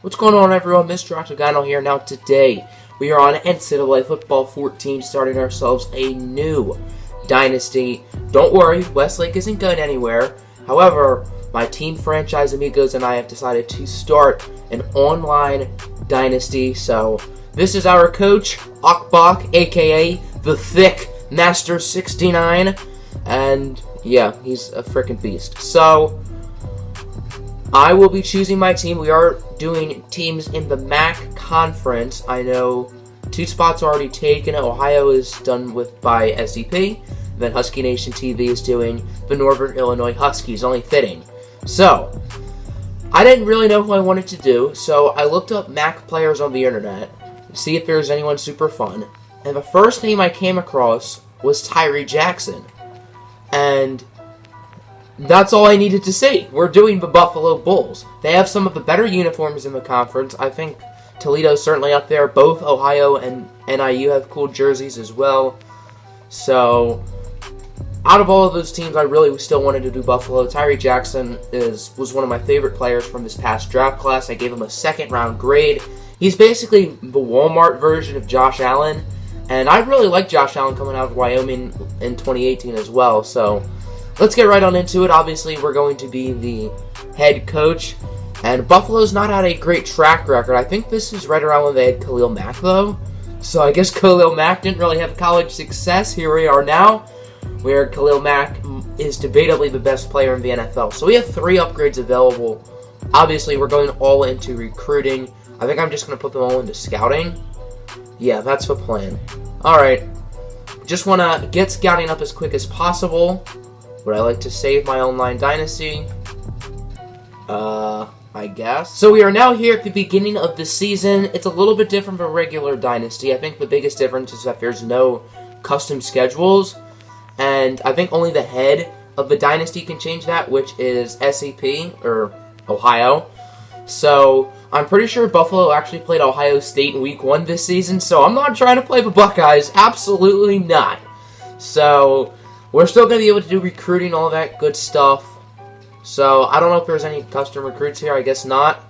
What's going on, everyone? Mr. Octagonal here. Now today we are on NCAA Football 14, starting ourselves a new Dynasty. Don't worry, Westlake isn't going anywhere. However, my team franchise amigos and I have decided to start an online Dynasty. So this is our coach, Akbach, aka the Thick Master 69, and yeah, he's a freaking beast. So I will be choosing my team. We are doing teams in the MAC conference. I know 2 spots are already taken. Ohio is done with by SEP. Then Husky Nation TV is doing the Northern Illinois Huskies, only fitting. So I didn't really know who I wanted to do, so I looked up MAC players on the internet to see if there's anyone super fun. And the first name I came across was Tyree Jackson. And that's all I needed to see. We're doing the Buffalo Bulls. They have some of the better uniforms in the conference. I think Toledo's certainly up there. Both Ohio and NIU have cool jerseys as well. So out of all of those teams, I really still wanted to do Buffalo. Tyree Jackson was one of my favorite players from this past draft class. I gave him a second-round grade. He's basically the Walmart version of Josh Allen. And I really like Josh Allen coming out of Wyoming in 2018 as well. So let's get right on into it. Obviously, we're going to be the head coach. And Buffalo's not had a great track record. I think this is right around when they had Khalil Mack, though. So I guess Khalil Mack didn't really have college success. Here we are now, where Khalil Mack is debatably the best player in the NFL. So we have 3 upgrades available. Obviously, we're going all into recruiting. I think I'm just going to put them all into scouting. Yeah, that's the plan. Alright. Just want to get scouting up as quick as possible. Would I like to save my online dynasty? I guess. So we are now here at the beginning of the season. It's a little bit different from a regular dynasty. I think the biggest difference is that there's no custom schedules. And I think only the head of the dynasty can change that, which is SEP, or Ohio. So I'm pretty sure Buffalo actually played Ohio State in Week 1 this season, so I'm not trying to play the Buckeyes. Absolutely not. So we're still going to be able to do recruiting, all that good stuff. So I don't know if there's any custom recruits here. I guess not.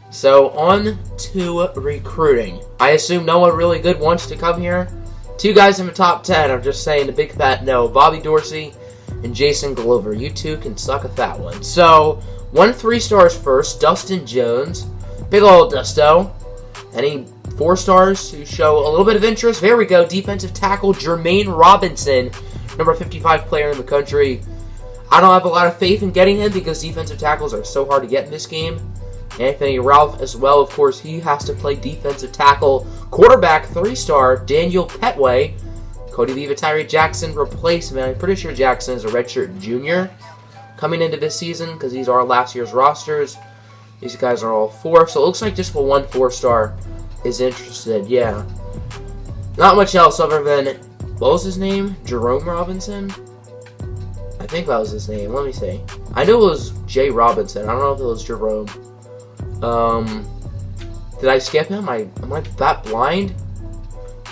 So on to recruiting. I assume no one really good wants to come here. 2 guys in the top 10 are just saying a big fat no. Bobby Dorsey and Jason Glover. You 2 can suck a fat one. So 1 3-stars first. Dustin Jones. Big old Dusto. Any 4-stars who show a little bit of interest? There we go. Defensive tackle Jermaine Robinson. Number 55 player in the country. I don't have a lot of faith in getting him because defensive tackles are so hard to get in this game. Anthony Ralph as well, of course, he has to play defensive tackle. Quarterback 3-star Daniel Petway. Cody Viva, Tyree Jackson replacement. I'm pretty sure Jackson is a redshirt junior coming into this season because these are last year's rosters. These guys are all 4, so it looks like just for 1 4-star is interested. Yeah. Not much else other than, what was his name? Jerome Robinson? I think that was his name. Let me see. I knew it was Jay Robinson. I don't know if it was Jerome. Did I skip him? Am I that blind?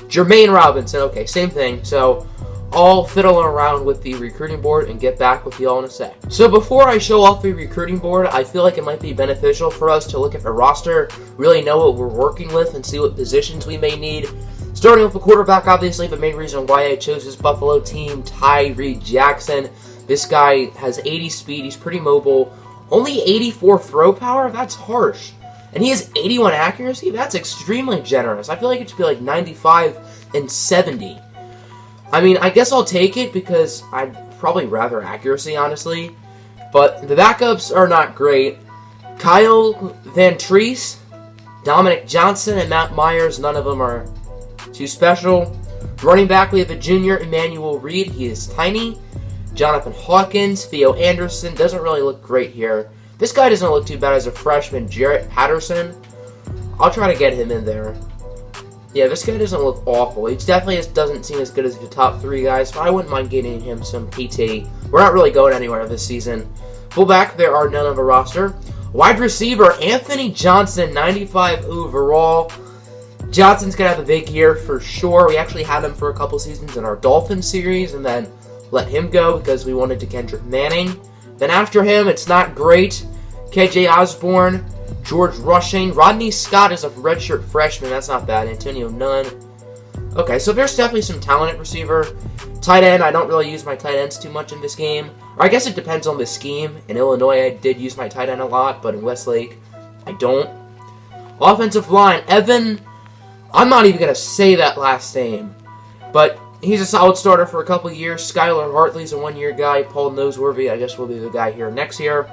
Jermaine Robinson. Okay, same thing. So I'll fiddle around with the recruiting board and get back with y'all in a sec. So before I show off the recruiting board, I feel like it might be beneficial for us to look at the roster, really know what we're working with, and see what positions we may need. Starting with the quarterback, obviously the main reason why I chose this Buffalo team, Tyree Jackson. This guy has 80 speed, he's pretty mobile. Only 84 throw power? That's harsh. And he has 81 accuracy? That's extremely generous. I feel like it should be like 95 and 70. I mean, I guess I'll take it because I'd probably rather accuracy, honestly. But the backups are not great. Kyle Van Treese, Dominic Johnson, and Matt Myers, none of them are too special. Running back, we have a junior, Emmanuel Reed. He is tiny. Jonathan Hawkins, Theo Anderson, doesn't really look great here. This guy doesn't look too bad as a freshman. Jarrett Patterson, I'll try to get him in there. Yeah, this guy doesn't look awful. He definitely doesn't seem as good as the top 3 guys, but I wouldn't mind getting him some PT. We're not really going anywhere this season. Fullback, there are none on the roster. Wide receiver, Anthony Johnson, 95 overall. Johnson's going to have a big year for sure. We actually had him for a couple seasons in our Dolphins series, and then let him go because we wanted to Kendrick Manning. Then after him, it's not great. KJ Osborne, George Rushing. Rodney Scott is a redshirt freshman. That's not bad. Antonio Nunn. Okay, so there's definitely some talent at receiver. Tight end, I don't really use my tight ends too much in this game. Or I guess it depends on the scheme. In Illinois, I did use my tight end a lot, but in Westlake, I don't. Offensive line, Evan, I'm not even going to say that last name, but he's a solid starter for a couple years. Skylar Hartley's a one-year guy. Paul Noseworthy, I guess, will be the guy here next year.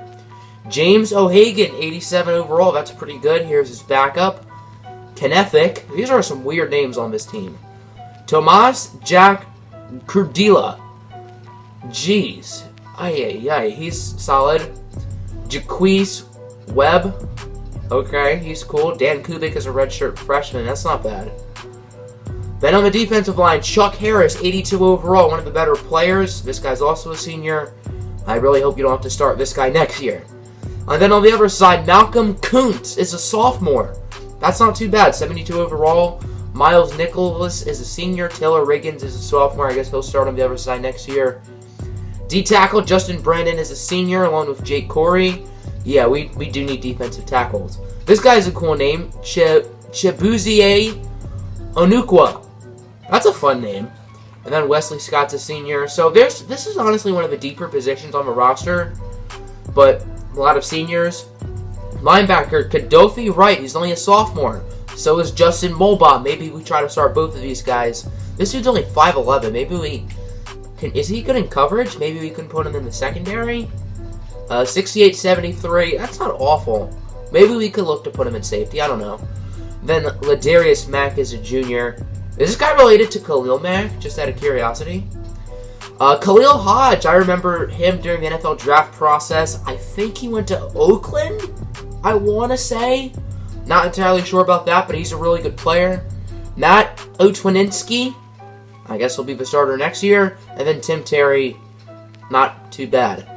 James O'Hagan, 87 overall. That's pretty good. Here's his backup. Kennethic. These are some weird names on this team. Tomas Jack Kurdila. Jeez. He's solid. Jaquise Webb. Okay, he's cool. Dan Kubik is a redshirt freshman. That's not bad. Then on the defensive line, Chuck Harris, 82 overall, one of the better players. This guy's also a senior. I really hope you don't have to start this guy next year. And then on the other side, Malcolm Kuntz is a sophomore. That's not too bad, 72 overall. Miles Nicholas is a senior. Taylor Riggins is a sophomore. I guess he'll start on the other side next year. D-tackle, Justin Brandon is a senior, along with Jake Corey. Yeah, we do need defensive tackles. This guy's a cool name. Chibuzie Onukwa. That's a fun name. And then Wesley Scott's a senior. So this is honestly one of the deeper positions on the roster. But a lot of seniors. Linebacker, Kadofi Wright. He's only a sophomore. So is Justin Mulbaugh. Maybe we try to start both of these guys. This dude's only 5'11". Maybe we can... Is he good in coverage? Maybe we can put him in the secondary? 68-73. That's not awful. Maybe we could look to put him in safety. I don't know. Then Ladarius Mack is a junior. Is this guy related to Khalil Mack? Just out of curiosity. Khalil Hodge. I remember him during the NFL draft process. I think he went to Oakland, I want to say. Not entirely sure about that, but he's a really good player. Matt Otwininski. I guess he'll be the starter next year. And then Tim Terry. Not too bad.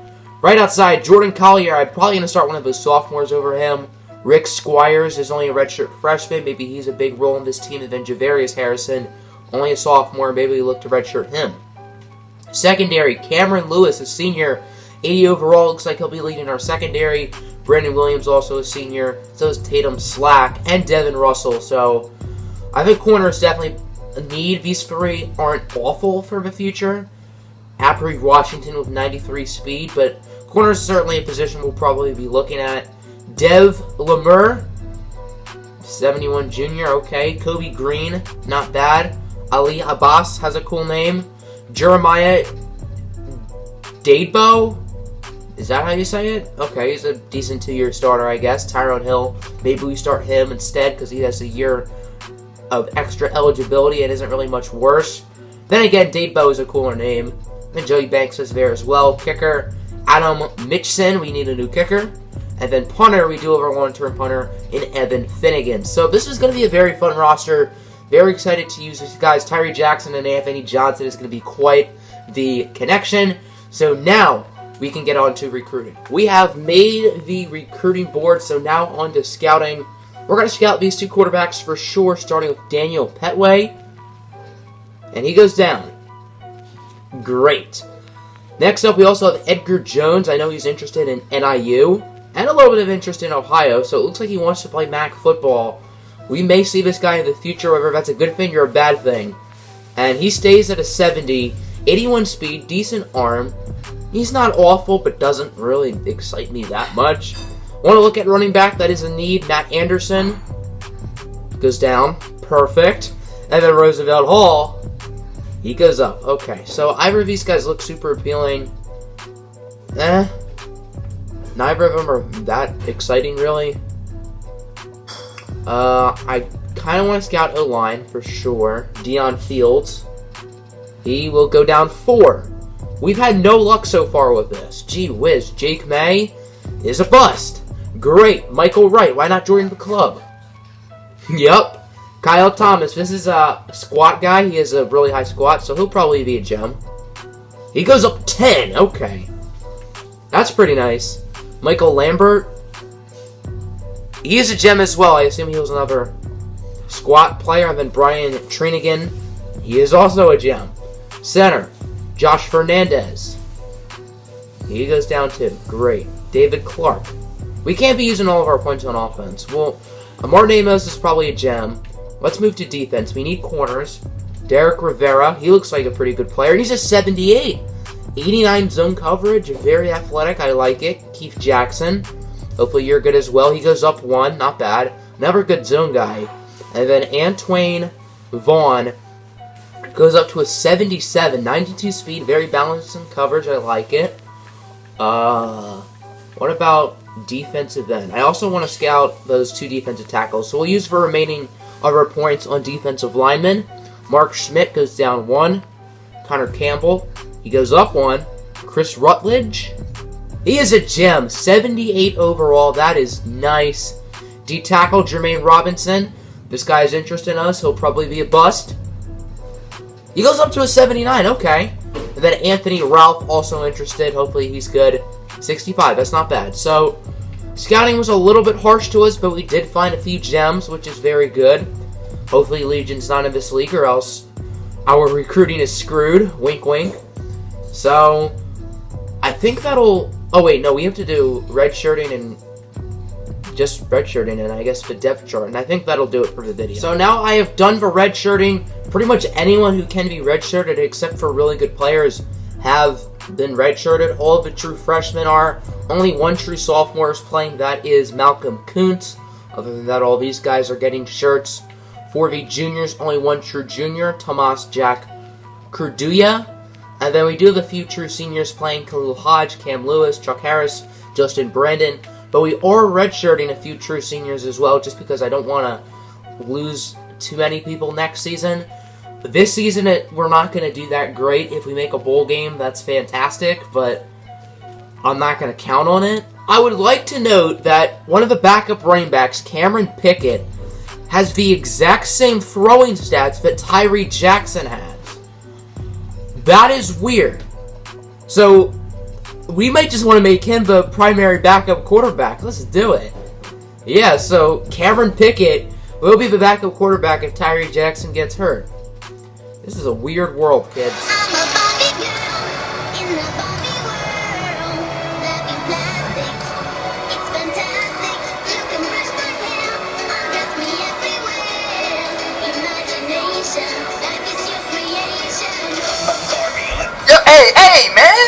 Right outside, Jordan Collier. I'm probably going to start one of those sophomores over him. Rick Squires is only a redshirt freshman. Maybe he's a big role in this team. And then Javarius Harrison, only a sophomore. Maybe we look to redshirt him. Secondary, Cameron Lewis, a senior. 80 overall. Looks like he'll be leading our secondary. Brandon Williams, also a senior. So is Tatum Slack and Devin Russell. So I think corner is definitely a need. These three aren't awful for the future. Apri Washington with 93 speed, but corner is certainly a position we'll probably be looking at. Dev Lemur, 71 junior, okay. Kobe Green, not bad. Ali Abbas has a cool name. Jeremiah Dadebo, is that how you say it? Okay, he's a decent 2-year starter, I guess. Tyrone Hill, maybe we start him instead because he has a year of extra eligibility and isn't really much worse. Then again, Dadebo is a cooler name. Then Joey Banks is there as well. Kicker, Adam Mitchson, we need a new kicker. And then punter, we do have our long-term punter in Evan Finnegan. So this is going to be a very fun roster. Very excited to use these guys. Tyree Jackson and Anthony Johnson is going to be quite the connection. So now we can get on to recruiting. We have made the recruiting board, so now on to scouting. We're going to scout these two quarterbacks for sure, starting with Daniel Petway. And he goes down. Great. Next up, we also have Edgar Jones. I know he's interested in NIU and a little bit of interest in Ohio, so it looks like he wants to play MAC football. We may see this guy in the future, whether that's a good thing or a bad thing. And he stays at a 70, 81 speed, decent arm. He's not awful, but doesn't really excite me that much. Want to look at running back? That is a need. Matt Anderson goes down. Perfect. And then Roosevelt Hall, he goes up. Okay, so either of these guys look super appealing. Neither of them are that exciting, really. I kind of want to scout O-line for sure. Deion Fields. He will go down 4. We've had no luck so far with this. Gee whiz. Jake May is a bust. Great. Michael Wright. Why not join the club? Yep. Kyle Thomas. This is a squat guy. He has a really high squat, so he'll probably be a gem. He goes up 10. Okay. That's pretty nice. Michael Lambert. He is a gem as well. I assume he was another squat player. And then Brian Trinigan. He is also a gem. Center. Josh Fernandez. He goes down too. Great. David Clark. We can't be using all of our points on offense. Well, Martin Amos is probably a gem. Let's move to defense. We need corners. Derek Rivera, he looks like a pretty good player. And he's a 78. 89 zone coverage, very athletic. I like it. Keith Jackson, hopefully you're good as well. He goes up 1, not bad. Another good zone guy. And then Antoine Vaughn goes up to a 77. 92 speed, very balanced in coverage. I like it. What about defensive end? I also want to scout those 2 defensive tackles. So we'll use the remaining of our points on defensive linemen. Mark Schmidt goes down 1. Connor Campbell, he goes up 1. Chris Rutledge, he is a gem. 78 overall. That is nice. D-tackle Jermaine Robinson. This guy is interested in us. He'll probably be a bust. He goes up to a 79. Okay. And then Anthony Ralph, also interested. Hopefully he's good. 65. That's not bad. So, scouting was a little bit harsh to us, but we did find a few gems, which is very good. Hopefully Legion's not in this league, or else our recruiting is screwed. Wink, wink. So, I think that'll... Oh, wait, no, we have to do redshirting and... Just redshirting and I guess the depth chart. And I think that'll do it for the video. So now I have done for redshirting. Pretty much anyone who can be redshirted, except for really good players, have been redshirted. All of the true freshmen are. Only 1 true sophomore is playing. That is Malcolm Kuntz. Other than that, all these guys are getting shirts. For the juniors, only 1 true junior, Tomas Jack Kurduya. And then we do have a few true seniors playing: Khalil Hodge, Cam Lewis, Chuck Harris, Justin Brandon. But we are redshirting a few true seniors as well, just because I don't want to lose too many people next season. This season, we're not going to do that great. If we make a bowl game, that's fantastic, but I'm not going to count on it. I would like to note that one of the backup running backs, Cameron Pickett, has the exact same throwing stats that Tyree Jackson has. That is weird. So, we might just want to make him the primary backup quarterback. Let's do it. Yeah, so Cameron Pickett will be the backup quarterback if Tyree Jackson gets hurt. This is a weird world, kids. I'm a Barbie girl in the Barbie world. Loving plastic, it's fantastic. You can brush my hair, undress me everywhere. Imagination, life is your creation. Yo, hey, man!